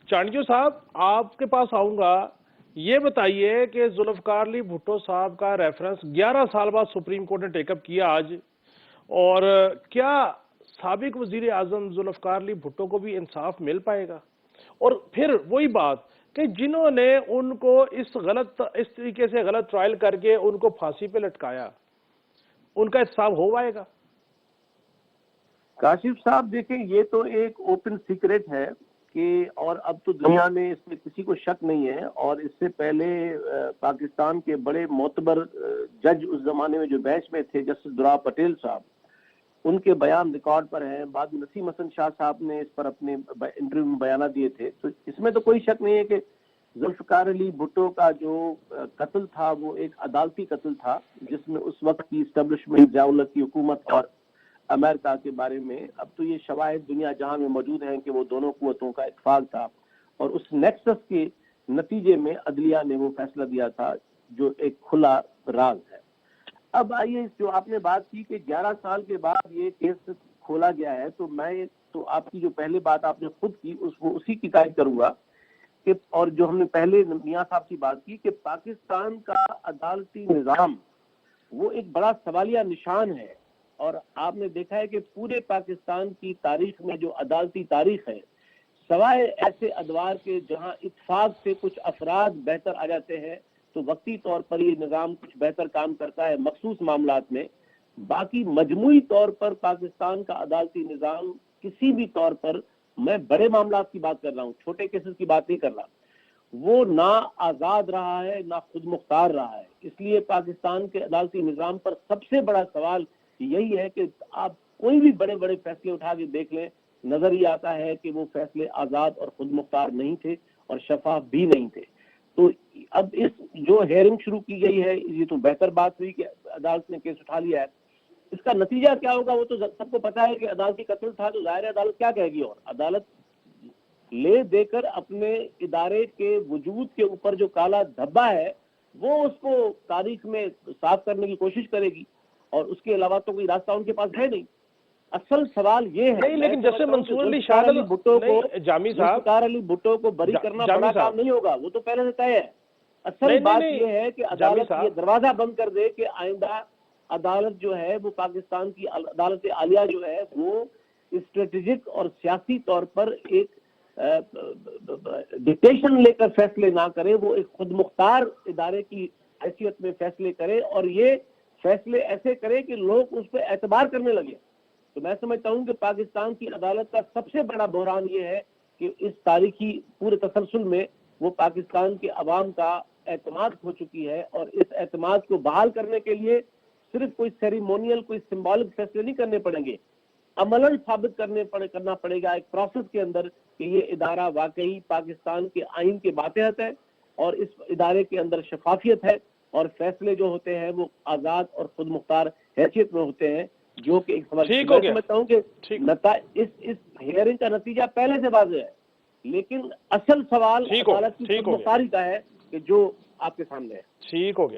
چانڈیو صاحب آپ کے پاس آؤں گا، یہ بتائیے کہ ذوالفقار علی بھٹو صاحب کا ریفرنس 11 سال بعد سپریم کورٹ نے ٹیک اپ کیا آج، اور کیا سابق وزیر اعظم ذوالفقار علی بھٹو کو بھی انصاف مل پائے گا؟ اور پھر وہی بات کہ جنہوں نے ان کو اس طریقے سے غلط ٹرائل کر کے ان کو پھانسی پہ لٹکایا، ان کا انصاف ہو پائے گا؟ کاشف صاحب دیکھیں، یہ تو ایک اوپن سیکرٹ ہے کہ، اور اب تو دنیا میں اس میں کسی کو شک نہیں ہے، اور اس سے پہلے پاکستان کے بڑے معتبر جج اس زمانے میں جو بینچ میں تھے، جسٹس درا پٹیل صاحب، ان کے بیان ریکارڈ پر ہیں۔ بعد میں نسیم حسن شاہ صاحب نے اس پر اپنے انٹرویو میں بیانات دیے تھے، تو اس میں تو کوئی شک نہیں ہے کہ ذوالفقار علی بھٹو کا جو قتل تھا وہ ایک عدالتی قتل تھا، جس میں اس وقت کی اسٹیبلشمنٹ، ضیاءاللہ کی حکومت اور امریکہ کے بارے میں اب تو یہ شواہد دنیا جہاں میں موجود ہیں کہ وہ دونوں قوتوں کا اتفاق تھا، اور اس نیکسس کے نتیجے میں عدلیہ نے وہ فیصلہ دیا تھا جو ایک کھلا راز ہے۔ اب آئیے، جو آپ نے بات کی کہ 11 سال کے بعد یہ کیس کھولا گیا ہے، تو میں تو آپ کی جو پہلی بات آپ نے خود کی اسی کی تائید کروں گا کہ، اور جو ہم نے پہلے میاں صاحب کی بات کی کہ پاکستان کا عدالتی نظام وہ ایک بڑا سوالیہ نشان ہے، اور آپ نے دیکھا ہے کہ پورے پاکستان کی تاریخ میں جو عدالتی تاریخ ہے، سوائے ایسے ادوار کے جہاں اتفاق سے کچھ افراد بہتر آ جاتے ہیں تو وقتی طور پر یہ نظام کچھ بہتر کام کرتا ہے مخصوص معاملات میں، باقی مجموعی طور پر پاکستان کا عدالتی نظام کسی بھی طور پر، میں بڑے معاملات کی بات کر رہا ہوں، چھوٹے کیسز کی بات نہیں کر رہا، وہ نہ آزاد رہا ہے نہ خود مختار رہا ہے۔ اس لیے پاکستان کے عدالتی نظام پر سب سے بڑا سوال یہی ہے کہ آپ کوئی بھی بڑے بڑے فیصلے اٹھا کے دیکھ لیں، نظر یہ آتا ہے کہ وہ فیصلے آزاد اور خود مختار نہیں تھے اور شفاف بھی نہیں تھے۔ تو اب اس جو ہیئرنگ شروع کی گئی ہے، یہ تو بہتر بات ہوئی کہ عدالت نے کیس اٹھا لیا ہے۔ اس کا نتیجہ کیا ہوگا وہ تو سب کو پتا ہے کہ عدالتی قتل تھا، تو ظاہر عدالت کیا کہے گی، اور عدالت لے دے کر اپنے ادارے کے وجود کے اوپر جو کالا دھبا ہے وہ اس کو تاریخ میں صاف کرنے کی کوشش کرے گی، اور اس کے علاوہ تو کوئی راستہ ان کے پاس ہے نہیں۔ اصل سوال یہ ہے، نہیں، لیکن جیسے منصور علی جامی صاحب، ذوالفقار علی بھٹو کو بری کرنا بڑا کام نہیں ہوگا، وہ تو پہلے سے طے ہے۔ اصل بات یہ ہے کہ عدالت یہ دروازہ بند کر دے کہ آئندہ عدالت جو ہے وہ پاکستان کی عدالت عالیہ جو ہے وہ اسٹریٹجک اور سیاسی طور پر ایک ڈکٹیشن لے کر فیصلے نہ کرے، وہ ایک خود مختار ادارے کی حیثیت میں فیصلے کرے، اور یہ فیصلے ایسے کرے کہ لوگ اس پہ اعتبار کرنے لگے۔ تو میں سمجھتا ہوں کہ پاکستان کی عدالت کا سب سے بڑا بحران یہ ہے کہ اس تاریخی پورے تسلسل میں وہ پاکستان کے عوام کا اعتماد کھو چکی ہے، اور اس اعتماد کو بحال کرنے کے لیے صرف کوئی سیریمونیل، کوئی سمبولک فیصلے نہیں کرنے پڑیں گے، عملاً ثابت کرنا پڑے گا ایک پروسیس کے اندر کہ یہ ادارہ واقعی پاکستان کے آئین کے ماتحت ہے، اور اس ادارے کے اندر شفافیت ہے، اور فیصلے جو ہوتے ہیں وہ آزاد اور خود مختار حیثیت میں ہوتے ہیں، جو کہ ایک سمجھتا ہوں کہ اس ہیئرنگ کا نتیجہ پہلے سے واضح ہے، لیکن اصل سوال عدالت کی خود مختاری کا ہے کہ جو آپ کے سامنے ہے۔ ٹھیک ہو گیا۔